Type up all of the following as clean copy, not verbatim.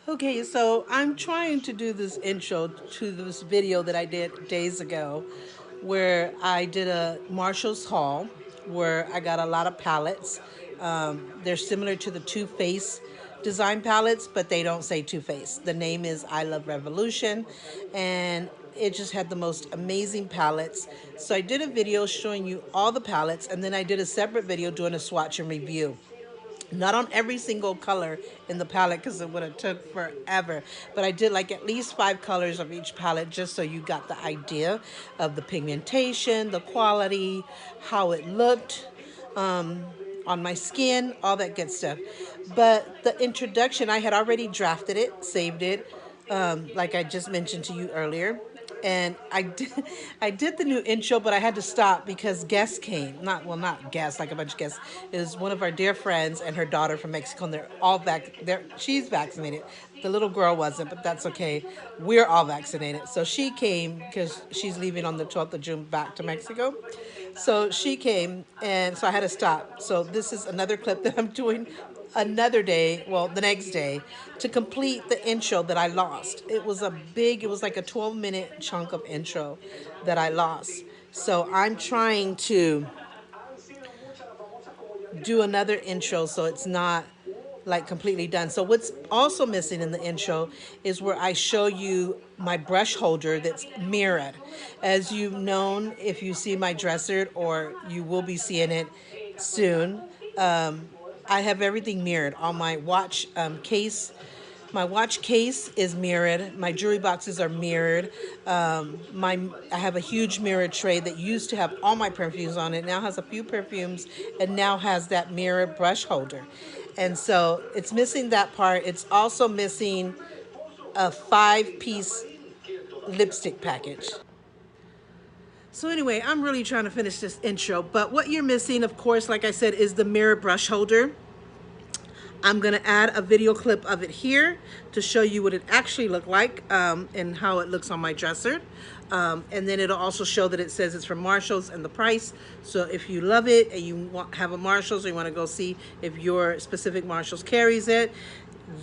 Okay, so I'm trying to do this intro to this video that I did days ago where I did a Marshall's haul where I got a lot of palettes. They're similar to the Too Faced design palettes, but they don't say Too Faced. The name is I Love Revolution, and it just had the most amazing palettes. So I did a video showing you all the palettes, and then I did a separate video doing a swatch and review. Not on every single color in the palette because it would have took forever, but I did like at least 5 colors of each palette just so you got the idea of the pigmentation, the quality, how it looked on my skin, all that good stuff. But the introduction, I had already drafted it, saved it, like I just mentioned to you earlier. And I did the new intro, but I had to stop because guests came. Not guests, like a bunch of guests. It was one of our dear friends and her daughter from Mexico, and they're all she's vaccinated. The little girl wasn't, but that's okay. We're all vaccinated. So she came because she's leaving on the 12th of June back to Mexico. So she came, and so I had to stop. So this is another clip that I'm doing another day, well, the next day, to complete the intro that I lost. It was like a 12-minute chunk of intro that I lost. So I'm trying to do another intro so it's not like completely done. So what's also missing in the intro is where I show you my brush holder that's mirrored. As you've known, if you see my dresser, or you will be seeing it soon, I have everything mirrored. On my watch case, my watch case is mirrored. My jewelry boxes are mirrored. I have a huge mirror tray that used to have all my perfumes on it. Now has a few perfumes, and now has that mirror brush holder. And so it's missing that part. It's also missing a 5-piece lipstick package. So anyway, I'm really trying to finish this intro, but what you're missing, of course, like I said, is the mirror brush holder. I'm going to add a video clip of it here to show you what it actually looked like, and how it looks on my dresser. And then it'll also show that it says it's from Marshalls and the price. So if you love it and you have a Marshalls, or you want to go see if your specific Marshalls carries it,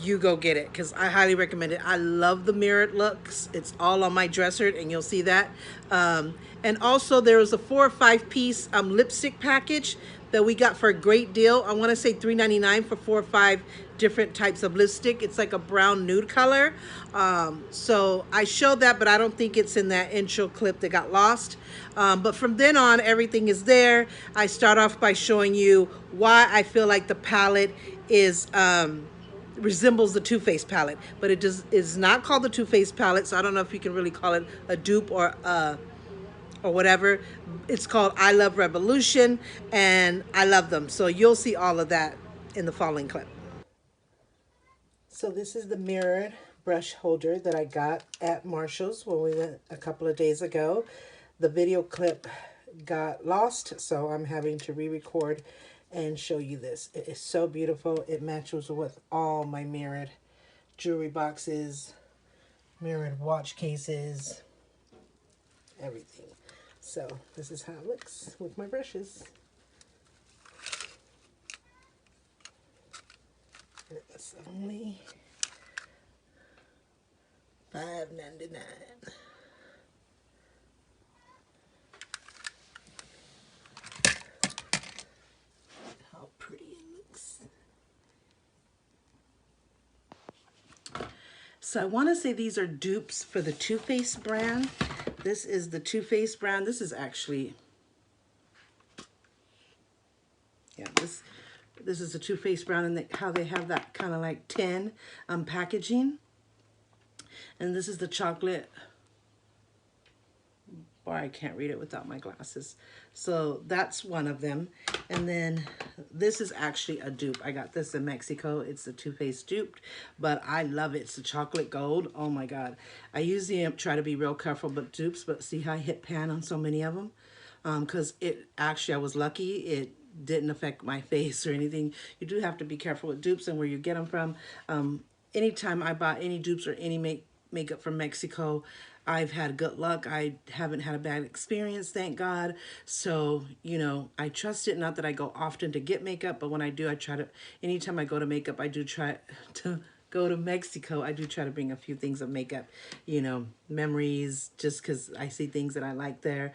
you go get it, because I highly recommend it. I love the mirrored looks. It's all on my dresser, and you'll see that. And also there was a 4 or 5-piece lipstick package that we got for a great deal. I want to say $3.99 for 4 or 5 different types of lipstick. It's like a brown nude color. So I showed that, but I don't think it's in that intro clip that got lost. But from then on, everything is there. I start off by showing you why I feel like the palette is resembles the Too Faced palette, but it is not called the Too Faced palette. So I don't know if you can really call it a dupe or whatever. It's called I Love Revolution, and I love them. So you'll see all of that in the following clip. So this is the mirrored brush holder that I got at Marshall's when we went a couple of days ago. The video clip got lost, so I'm having to re-record and show you this. It is so beautiful. It matches with all my mirrored jewelry boxes, mirrored watch cases, everything. So this is how it looks with my brushes. It's only $5.99. How pretty it looks. So I want to say these are dupes for the Too Faced brand. This is the Too Faced brand. This is actually, yeah, this is the Too Faced brand, and how they have that kind of like tin packaging. And this is the chocolate, or I can't read it without my glasses. So that's one of them. And then this is actually a dupe. I got this in Mexico. It's the Too Faced dupe, but I love it. It's the chocolate gold. Oh my God. I usually try to be real careful about dupes, but see how I hit pan on so many of them? Because I was lucky. It didn't affect my face or anything. You do have to be careful with dupes and where you get them from. Anytime I bought any dupes or any makeup from Mexico, I've had good luck. I haven't had a bad experience, thank God. So, you know, I trust it. Not that I go often to get makeup, but when I do, I try to, anytime I go to makeup, I do try to go to Mexico, I do try to bring a few things of makeup, you know, memories, just because I see things that I like there.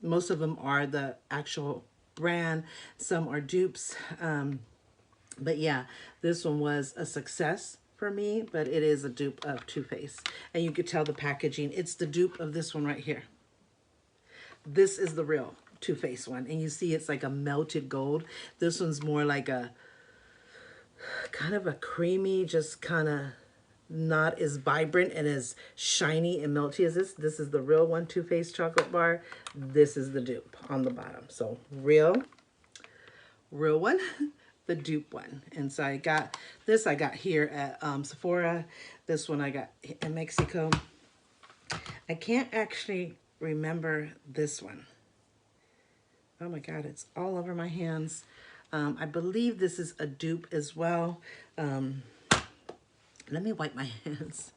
Most of them are the actual brand. Some are dupes. But yeah, this one was a success for me, but it is a dupe of Too Faced. And you could tell the packaging. It's the dupe of this one right here. This is the real Too Faced one. And you see it's like a melted gold. This one's more like a kind of a creamy, just kind of not as vibrant and as shiny and melty as this. This is the real one, Too Faced chocolate bar. This is the dupe on the bottom. So real one, the dupe one. And so I got this, I got here at Sephora. This one I got in Mexico. I can't actually remember this one. Oh my God, it's all over my hands. I believe this is a dupe as well. Let me wipe my hands.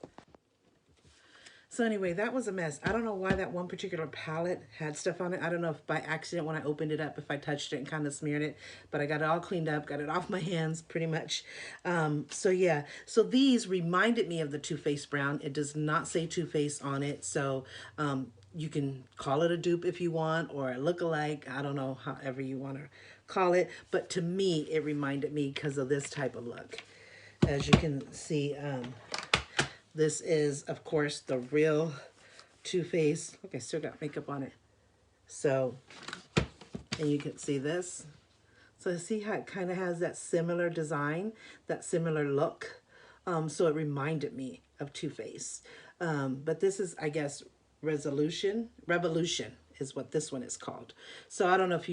So anyway, that was a mess. I don't know why that one particular palette had stuff on it. I don't know if by accident when I opened it up, if I touched it and kind of smeared it, but I got it all cleaned up, got it off my hands pretty much. So yeah, so these reminded me of the Too Faced brown. It does not say Too Faced on it. So you can call it a dupe if you want, or a look-alike. I don't know, however you want to call it. But to me, it reminded me because of this type of look. As you can see, this is, of course, the real Too Faced. Look, I still got makeup on it. So, and you can see this. So see how it kind of has that similar design, that similar look. So it reminded me of Too Faced. But this is, I guess, Revolution is what this one is called. So I don't know if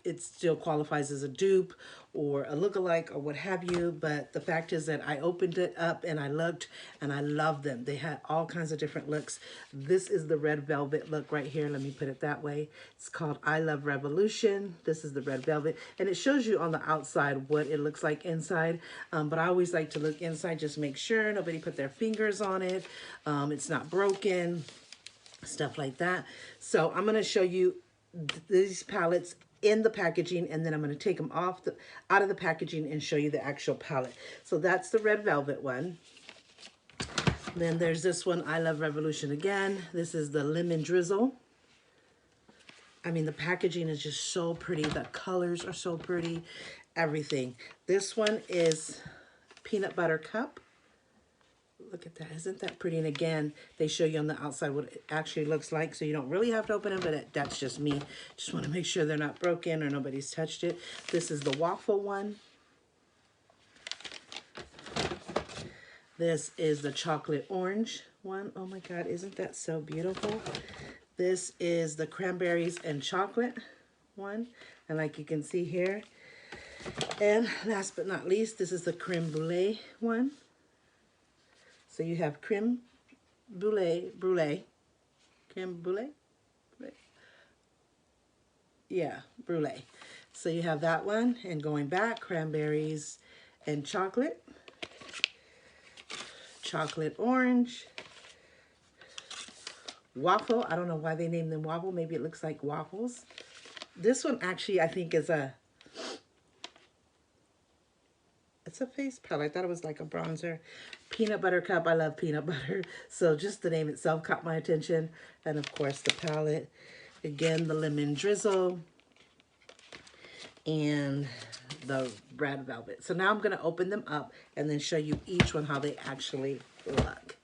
it still qualifies as a dupe or a lookalike or what have you, but the fact is that I opened it up and I looked and I loved them. They had all kinds of different looks. This is the red velvet look right here. Let me put it that way. It's called I Love Revolution. This is the red velvet, and it shows you on the outside what it looks like inside. But I always like to look inside, just make sure nobody put their fingers on it. It's not broken, stuff like that. So I'm going to show you these palettes in the packaging, and then I'm going to take them out of the packaging and show you the actual palette. So that's the red velvet one. Then there's this one, I Love Revolution again. This is the lemon drizzle. I mean, the packaging is just so pretty. The colors are so pretty. Everything. This one is peanut butter cup. Look at that. Isn't that pretty? And again, they show you on the outside what it actually looks like. So you don't really have to open them, but that's just me. Just want to make sure they're not broken or nobody's touched it. This is the waffle one. This is the chocolate orange one. Oh my God, isn't that so beautiful? This is the cranberries and chocolate one. And like you can see here. And last but not least, this is the creme brulee one. So you have creme brulee, creme brulee? Yeah, brulee. So you have that one, and going back, cranberries and chocolate orange, waffle. I don't know why they named them waffle. Maybe it looks like waffles. This one actually, I think, is it's a face palette. I thought it was like a bronzer. Peanut butter cup. I love peanut butter. So just the name itself caught my attention. And of course the palette. Again, the lemon drizzle. And the red velvet. So now I'm going to open them up and then show you each one how they actually look.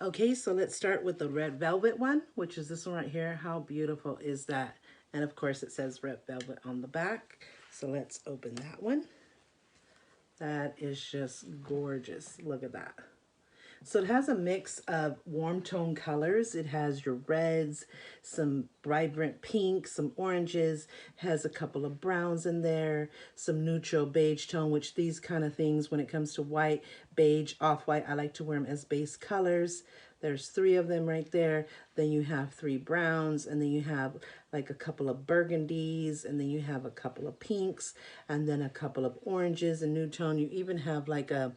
Okay, so let's start with the red velvet one, which is this one right here. How beautiful is that? And of course it says red velvet on the back. So let's open that one. That is just gorgeous. Look at that. So it has a mix of warm tone colors. It has your reds, some vibrant pinks, some oranges, has a couple of browns in there, some neutral beige tone, which these kind of things, when it comes to white, beige, off-white, I like to wear them as base colors. There's 3 of them right there. Then you have 3 browns, and then you have like a couple of burgundies, and then you have a couple of pinks, and then a couple of oranges and new tone. You even have like a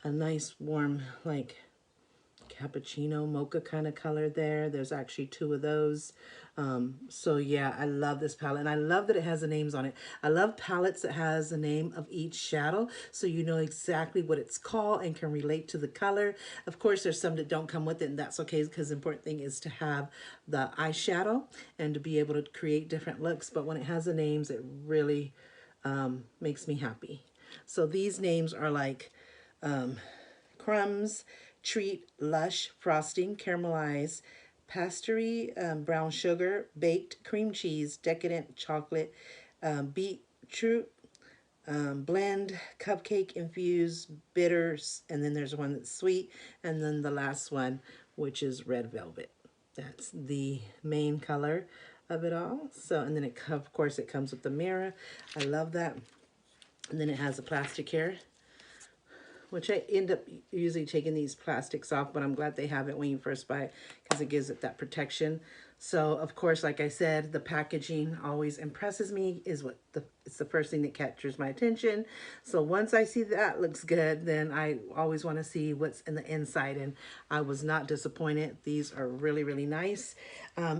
nice warm like cappuccino mocha kind of color there. There's actually 2 of those. So yeah, I love this palette, and I love that it has the names on it. I love palettes that has the name of each shadow, so you know exactly what it's called and can relate to the color. Of course, there's some that don't come with it, and that's okay, because the important thing is to have the eyeshadow and to be able to create different looks. But when it has the names, it really makes me happy. So these names are like Crumbs, Treat, Lush, Frosting, Caramelized, Pastry, Brown Sugar, Baked, Cream Cheese, Decadent, Chocolate, Beetroot, Blend, Cupcake, Infused, Bitters, and then there's one that's sweet, and then the last one, which is Red Velvet. That's the main color of it all. So, and then of course it comes with the mirror. I love that. And then it has a plastic here, which I end up usually taking these plastics off, but I'm glad they have it when you first buy it, because it gives it that protection. So of course, like I said, the packaging always impresses me, it's the first thing that captures my attention. So once I see that looks good, then I always want to see what's in the inside, and I was not disappointed. These are really, really nice.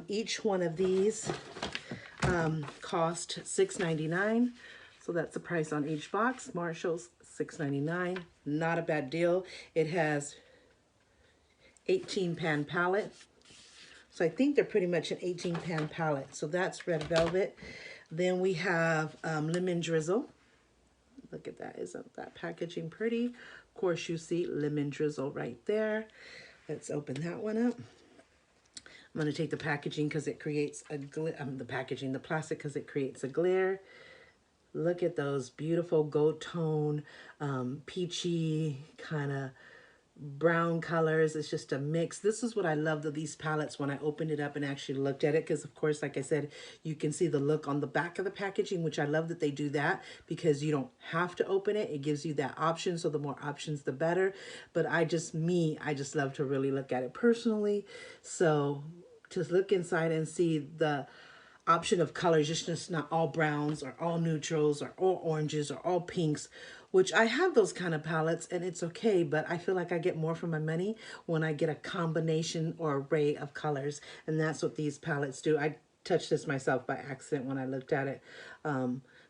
Each one of these cost $6.99. So that's the price on each box. Marshall's $6.99. Not a bad deal. It has 18 pan palette. So I think they're pretty much an 18 pan palette. So that's Red Velvet. Then we have Lemon Drizzle. Look at that. Isn't that packaging pretty? Of course, you see Lemon Drizzle right there. Let's open that one up. I'm going to take the packaging because it creates a glare. The plastic, because it creates a glare. Look at those beautiful gold tone, peachy kind of brown colors. It's just a mix. This is what I love of these palettes when I opened it up and actually looked at it, because of course, like I said, you can see the look on the back of the packaging, which I love that they do that, because you don't have to open it. It gives you that option, so the more options, the better. But I just love to really look at it personally. So to look inside and see the option of colors, just not all browns or all neutrals or all oranges or all pinks, which I have those kind of palettes and it's okay, but I feel like I get more for my money when I get a combination or array of colors, and that's what these palettes do. I touched this myself by accident when I looked at it.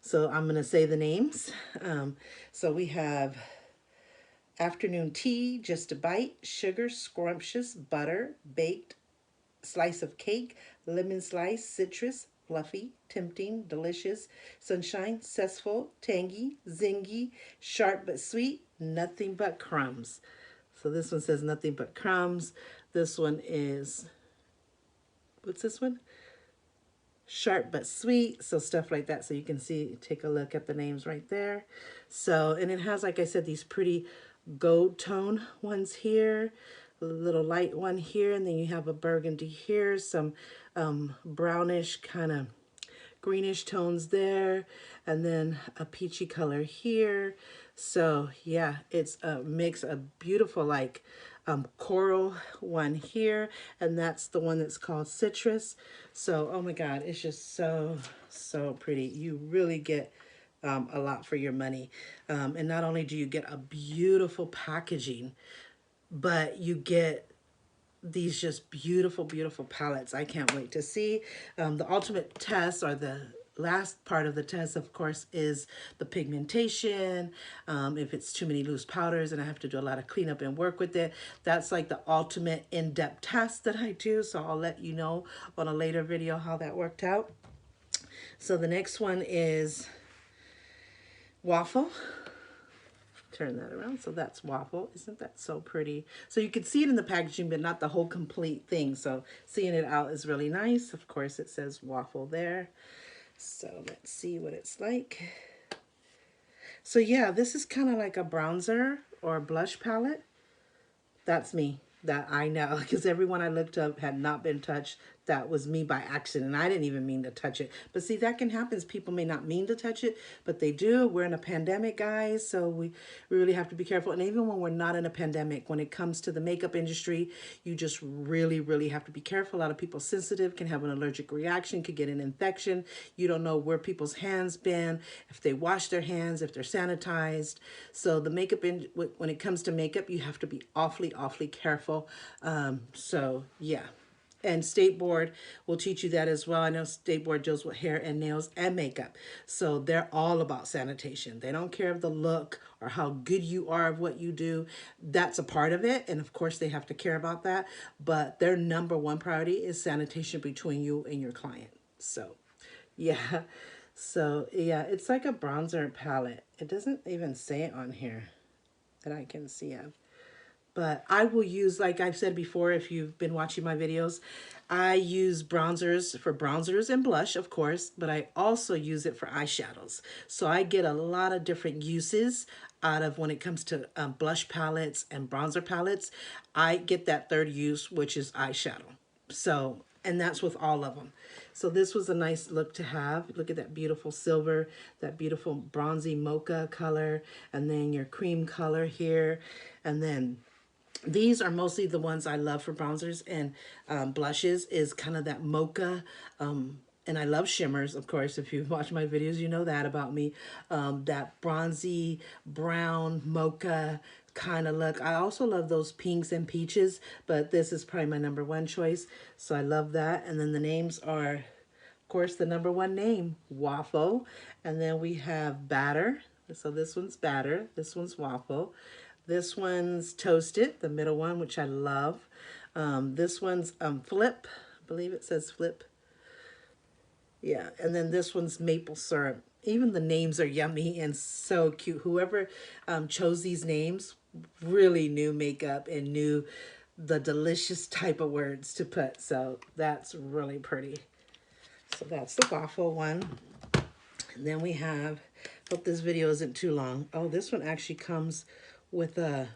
So I'm going to say the names. So we have Afternoon Tea, Just a Bite, Sugar, Scrumptious, Butter, Baked, Slice of Cake, Lemon Slice, Citrus, Fluffy, Tempting, Delicious, Sunshine, Zestful, Tangy, Zingy, Sharp but Sweet, Nothing But Crumbs. So this one says Nothing But Crumbs. This one is, what's this one? Sharp but Sweet. So stuff like that. So you can see, take a look at the names right there. So, and it has, like I said, these pretty gold tone ones here, a little light one here, and then you have a burgundy here, some brownish kind of greenish tones there, and then a peachy color here. So yeah, it's a mix, a beautiful like coral one here, and that's the one that's called Citrus. So oh my god, it's just so pretty. You really get a lot for your money, and not only do you get a beautiful packaging, but you get these just beautiful, beautiful palettes. I can't wait to see. The ultimate test, or the last part of the test, of course, is the pigmentation. If it's too many loose powders and I have to do a lot of cleanup and work with it, that's like the ultimate in-depth test that I do. So I'll let you know on a later video how that worked out. So the next one is Waffle. Turn that around. So that's Waffle. Isn't that so pretty? So you can see it in the packaging, but not the whole complete thing. So seeing it out is really nice. Of course, it says Waffle there. So let's see what it's like. So yeah, this is kind of like a bronzer or a blush palette. That's me. That I know, because everyone I looked up had not been touched. That was me by accident. I didn't even mean to touch it. But see, that can happen. People may not mean to touch it, but they do. We're in a pandemic, guys, so we really have to be careful. And even when we're not in a pandemic, when it comes to the makeup industry, you just really, really have to be careful. A lot of people sensitive, can have an allergic reaction, could get an infection. You don't know where people's hands been, if they wash their hands, if they're sanitized. So the makeup, when it comes to makeup, you have to be awfully, awfully careful. So yeah. And State Board will teach you that as well. I know State Board deals with hair and nails and makeup. So they're all about sanitation. They don't care of the look or how good you are of what you do. That's a part of it. And of course, they have to care about that. But their number one priority is sanitation between you and your client. So, yeah. So, yeah, it's like a bronzer palette. It doesn't even say it on here that I can see of. But I will use, like I've said before, if you've been watching my videos, I use bronzers for bronzers and blush, of course, but I also use it for eyeshadows. So I get a lot of different uses out of when it comes to blush palettes and bronzer palettes. I get that third use, which is eyeshadow. So, and that's with all of them. So this was a nice look to have. Look at that beautiful silver, that beautiful bronzy mocha color, and then your cream color here, and then these are mostly the ones I love for bronzers and blushes is kind of that mocha. And I love shimmers, of course. If you've watched my videos, you know that about me. That bronzy, brown, mocha kind of look. I also love those pinks and peaches, but this is probably my number one choice. So I love that. And then the names are, of course, the number one name, Waffle. And then we have Batter. So this one's Batter. This one's Waffle. This one's Toasted, the middle one, which I love. This one's Flip. I believe it says Flip. Yeah, and then this one's Maple Syrup. Even the names are yummy and so cute. Whoever chose these names really knew makeup and knew the delicious type of words to put. So that's really pretty. So that's the waffle one. And then we have, hope this video isn't too long. Oh, this one actually comes with a,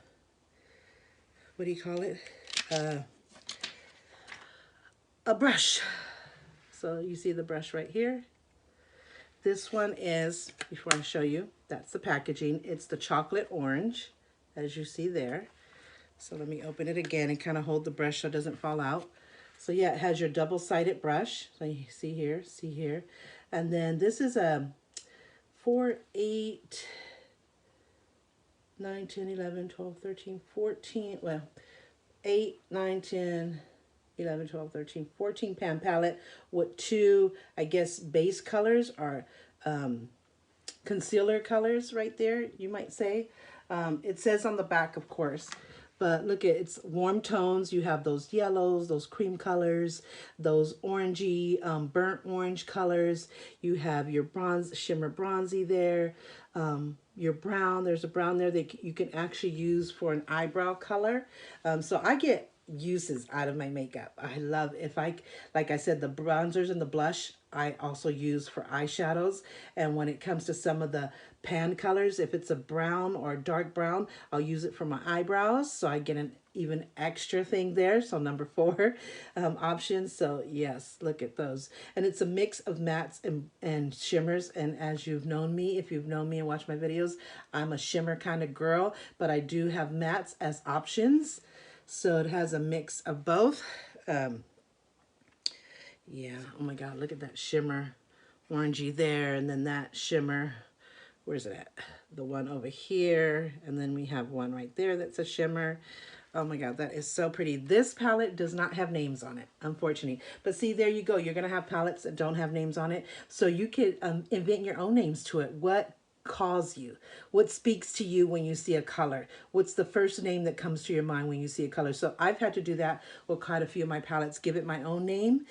what do you call it? A brush. So you see the brush right here. This one is, before I show you, that's the packaging. It's the chocolate orange, as you see there. So let me open it again and kind of hold the brush so it doesn't fall out. So yeah, it has your double-sided brush. So you see here. And then this is a 4, 8, 9, 10, 11, 12, 13, 14, well, 8, 9, 10, 11, 12, 13, 14 pan palette with two, I guess, base colors or concealer colors right there, you might say. It says on the back, of course, but look at it's warm tones. You have those yellows, those cream colors, those orangey, burnt orange colors. You have your bronze, shimmer bronzy there. Your brown, there's a brown there that you can actually use for an eyebrow color. So I get uses out of my makeup. I love, if I, like I said, the bronzers and the blush, I also use for eyeshadows. And when it comes to some of the pan colors, if it's a brown or a dark brown, I'll use it for my eyebrows. So I get an even extra thing there. So number 4 option. So yes, look at those. And it's a mix of mattes and shimmers. And as you've known me, if you've known me and watched my videos, I'm a shimmer kind of girl, but I do have mattes as options. So it has a mix of both. Yeah, oh my God, look at that shimmer orangey there, and then that shimmer, where's it at? The one over here, and then we have one right there that's a shimmer. Oh my God, that is so pretty. This palette does not have names on it, unfortunately. But see, there you go. You're going to have palettes that don't have names on it. So you could invent your own names to it. What calls you? What speaks to you when you see a color? What's the first name that comes to your mind when you see a color? So I've had to do that with quite a few of my palettes, give it my own name,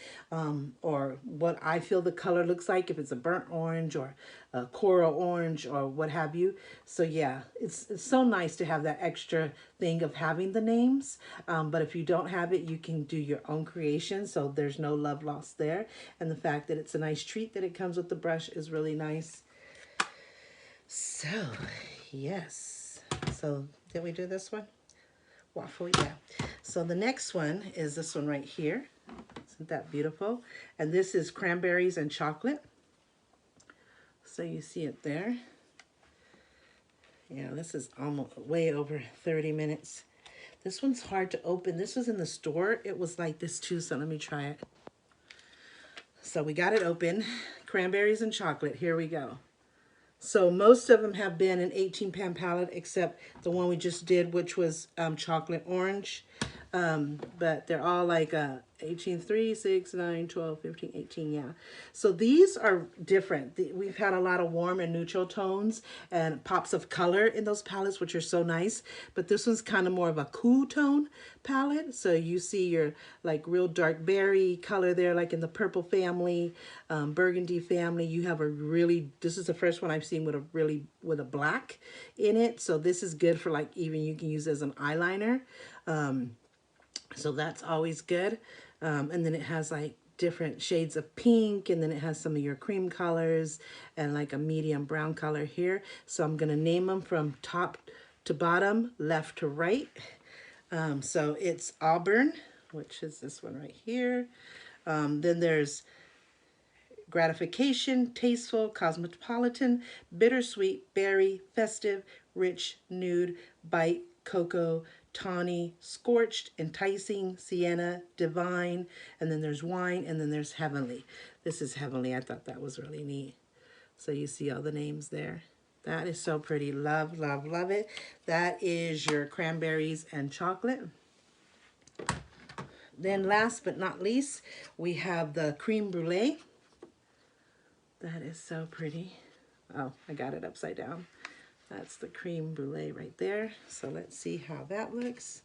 or what I feel the color looks like, if it's a burnt orange or a coral orange or what have you. So yeah, it's so nice to have that extra thing of having the names. But if you don't have it, you can do your own creation. So there's no love lost there. And the fact that it's a nice treat that it comes with the brush is really nice. So, yes. So, did we do this one? Waffle, yeah. So the next one is this one right here. Isn't that beautiful? And this is cranberries and chocolate. So you see it there. Yeah, this is almost way over 30 minutes. This one's hard to open. This was in the store. It was like this too, so let me try it. So we got it open. Cranberries and chocolate. Here we go. So most of them have been an 18 pan palette, except the one we just did, which was chocolate orange. But they're all like 18, 3, 6, 9, 12, 15, 18, yeah. So these are different. We've had a lot of warm and neutral tones and pops of color in those palettes, which are so nice. But this one's kind of more of a cool tone palette. So you see your like real dark berry color there, like in the purple family, burgundy family. You have a really, this is the first one I've seen with with a black in it. So this is good for like, even you can use as an eyeliner. So that's always good. And then it has like different shades of pink, and then it has some of your cream colors and like a medium brown color here. So I'm gonna name them from top to bottom, left to right. So it's Auburn, which is this one right here. Then there's Gratification, Tasteful, Cosmopolitan, Bittersweet, Berry, Festive, Rich, Nude, Bite, Cocoa, Tawny, Scorched, Enticing, Sienna, Divine, and then there's Wine, and then there's Heavenly. This is Heavenly. I thought that was really neat. So you see all the names there. That is so pretty. Love, love, love it. That is your cranberries and chocolate. Then last but not least, we have the creme brulee. That is so pretty. Oh, I got it upside down. That's the creme brulee right there. So let's see how that looks.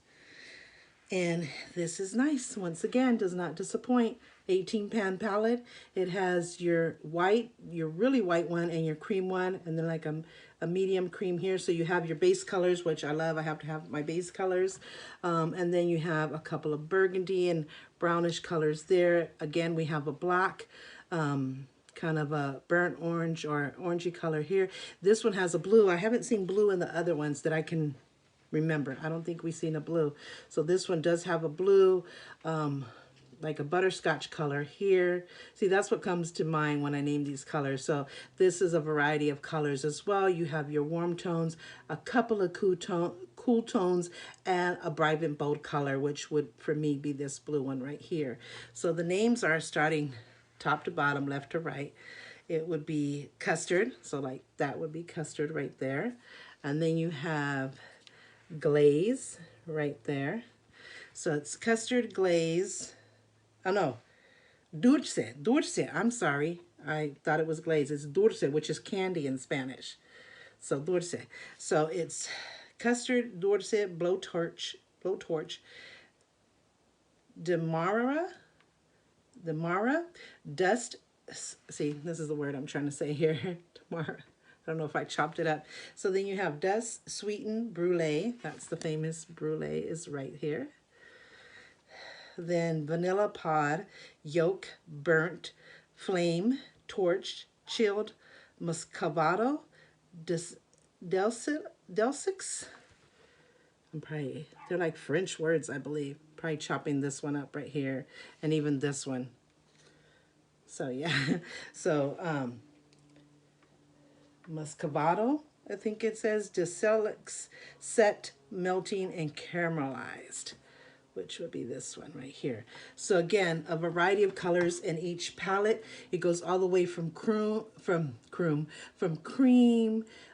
And this is nice. Once again, does not disappoint. 18 pan palette. It has your white, your really white one, and your cream one, and then like a medium cream here. So you have your base colors, which I love. I have to have my base colors. And then you have a couple of burgundy and brownish colors there. Again, we have a black, kind of a burnt orange or orangey color here. This one has a blue. I haven't seen blue in the other ones that I can remember. I don't think we've seen a blue. So this one does have a blue, like a butterscotch color here. See, that's what comes to mind when I name these colors. So this is a variety of colors as well. You have your warm tones, a couple of cool tones, and a bright and bold color, which would, for me, be this blue one right here. So the names are starting top to bottom, left to right. It would be custard. So like that would be custard right there. And then you have glaze right there. So it's custard glaze. Oh no, dulce. I'm sorry. I thought it was glaze. It's dulce, which is candy in Spanish. So dulce. So it's custard, dulce, blowtorch, demara, dust. See, this is the word I'm trying to say here. Demara. I don't know if I chopped it up. So then you have dust, sweetened, brulee. That's the famous brulee is right here. Then vanilla pod, yolk, burnt, flame, torched, chilled, muscovado, delsix. They're like French words, I believe. Probably chopping this one up right here, and even this one. So yeah, so muscovado, I think it says, deselix, set, melting, and caramelized, which would be this one right here. So again, a variety of colors in each palette. It goes all the way from cream,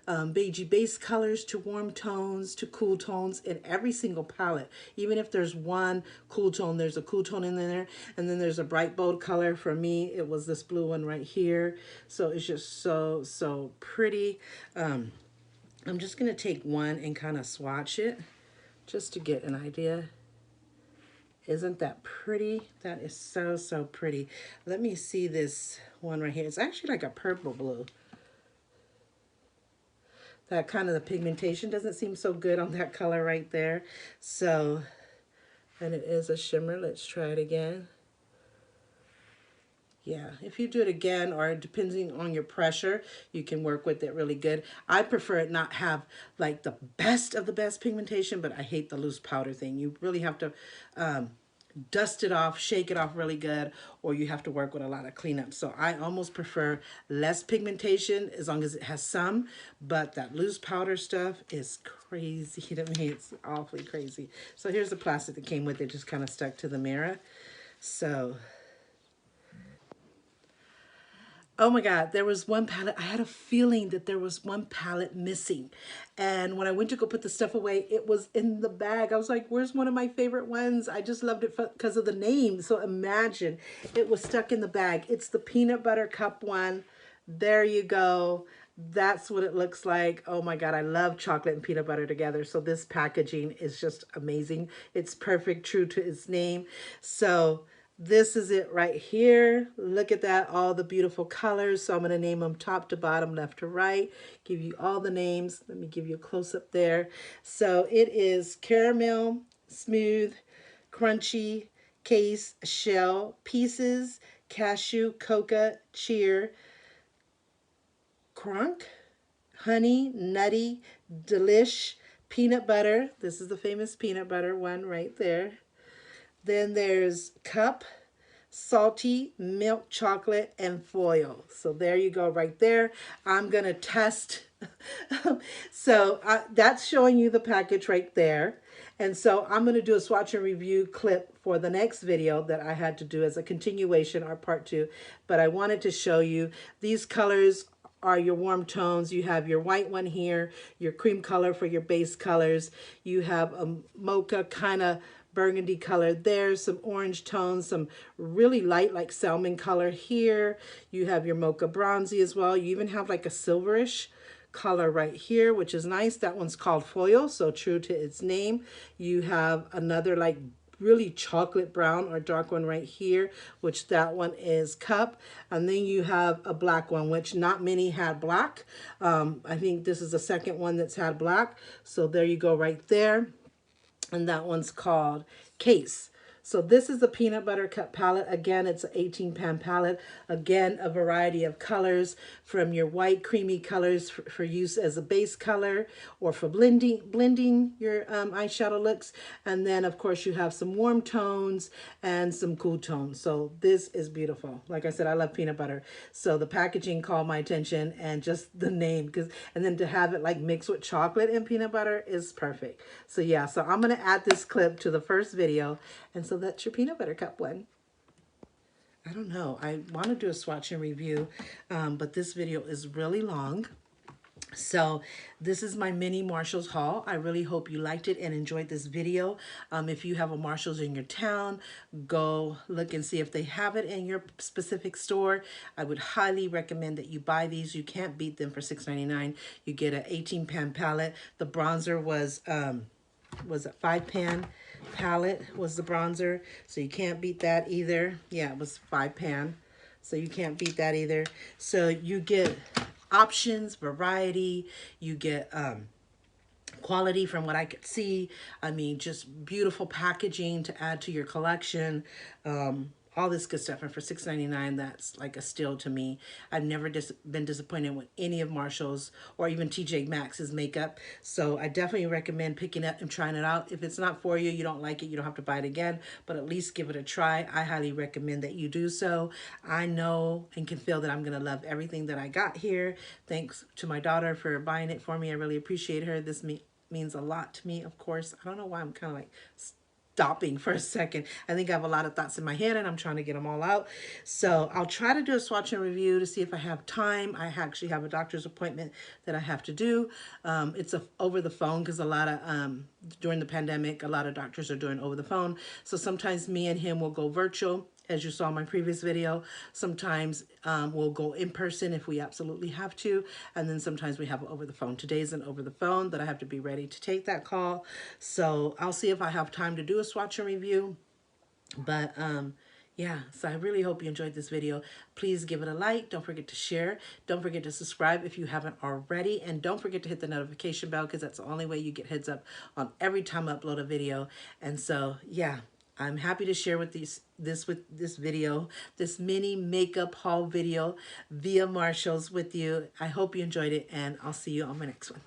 beigey base colors to warm tones to cool tones in every single palette. Even if there's one cool tone, there's a cool tone in there, and then there's a bright bold color. For me, it was this blue one right here. So it's just so pretty. I'm just gonna take one and kind of swatch it just to get an idea. Isn't that pretty? That is so pretty. Let me see this one right here. It's actually like a purple blue. That kind of the pigmentation doesn't seem so good on that color right there. So, and it is a shimmer. Let's try it again. Yeah, if you do it again, or depending on your pressure, you can work with it really good. I prefer it not have like the best of the best pigmentation, but I hate the loose powder thing. You really have to dust it off, shake it off really good, or you have to work with a lot of cleanup. So I almost prefer less pigmentation as long as it has some, but that loose powder stuff is crazy to me. It's awfully crazy. So here's the plastic that came with it, just kind of stuck to the mirror. So Oh my God, there was one palette. I had a feeling that there was one palette missing. And when I went to go put the stuff away, it was in the bag. I was like, where's one of my favorite ones? I just loved it because of the name. So imagine it was stuck in the bag. It's the peanut butter cup one. There you go. That's what it looks like. Oh my God, I love chocolate and peanut butter together. So this packaging is just amazing. It's perfect, true to its name. So this is it right here. Look at that, all the beautiful colors. So I'm going to name them top to bottom, left to right, give you all the names. Let me give you a close up there. So it is caramel, smooth, crunchy, case, shell, pieces, cashew, coca, cheer, crunk, honey, nutty, delish, peanut butter. This is the famous peanut butter one right there. Then there's cup, salty, milk chocolate, and foil. So there you go right there. I'm going to test. So that's showing you the package right there. And so I'm going to do a swatch and review clip for the next video that I had to do as a continuation or part 2. But I wanted to show you these colors are your warm tones. You have your white one here, your cream color for your base colors. You have a mocha kind of burgundy color there, some orange tones, some really light like salmon color here. You have your mocha bronzy as well. You even have like a silverish color right here, which is nice. That one's called foil, so true to its name. You have another like really chocolate brown or dark one right here, which that one is cup. And then you have a black one, which not many had black. I think this is the second one that's had black. So there you go right there. And that one's called Case. So this is the peanut butter cup palette. Again, it's an 18-pan palette. Again, a variety of colors from your white creamy colors for use as a base color or for blending your eyeshadow looks. And then, of course, you have some warm tones and some cool tones. So this is beautiful. Like I said, I love peanut butter. So the packaging called my attention and just the name. And then to have it like mixed with chocolate and peanut butter is perfect. So yeah, so I'm going to add this clip to the first video. And so that's your peanut butter cup one. I don't know. I want to do a swatch and review, but this video is really long. So this is my mini Marshalls haul. I really hope you liked it and enjoyed this video. If you have a Marshalls in your town, go look and see if they have it in your specific store. I would highly recommend that you buy these. You can't beat them for $6.99. You get an 18-pan palette. The bronzer was a 5-pan palette was the bronzer, so you can't beat that either. Yeah, it was 5-pan, so you can't beat that either. So you get options, variety, you get quality from what I could see. I mean, just beautiful packaging to add to your collection. All this good stuff. And for $6.99, that's like a steal to me. I've never been disappointed with any of Marshall's or even TJ Maxx's makeup. So I definitely recommend picking up and trying it out. If it's not for you, you don't like it, you don't have to buy it again, but at least give it a try. I highly recommend that you do so. I know and can feel that I'm going to love everything that I got here. Thanks to my daughter for buying it for me. I really appreciate her. This means a lot to me, of course. I don't know why I'm kind of like stopping for a second. I think I have a lot of thoughts in my head and I'm trying to get them all out. So I'll try to do a swatch and review to see if I have time. I actually have a doctor's appointment that I have to do. It's over the phone because a lot of, during the pandemic, a lot of doctors are doing over the phone. So sometimes me and him will go virtual. As you saw in my previous video, sometimes we'll go in person if we absolutely have to, and then sometimes we have it over the phone. Today's an over the phone that I have to be ready to take that call. So I'll see if I have time to do a swatch and review. But yeah, so I really hope you enjoyed this video. Please give it a like. Don't forget to share. Don't forget to subscribe if you haven't already. And don't forget to hit the notification bell because that's the only way you get heads up on every time I upload a video. And so, yeah. I'm happy to share with this video, this mini makeup haul video via Marshalls with you. I hope you enjoyed it, and I'll see you on my next one.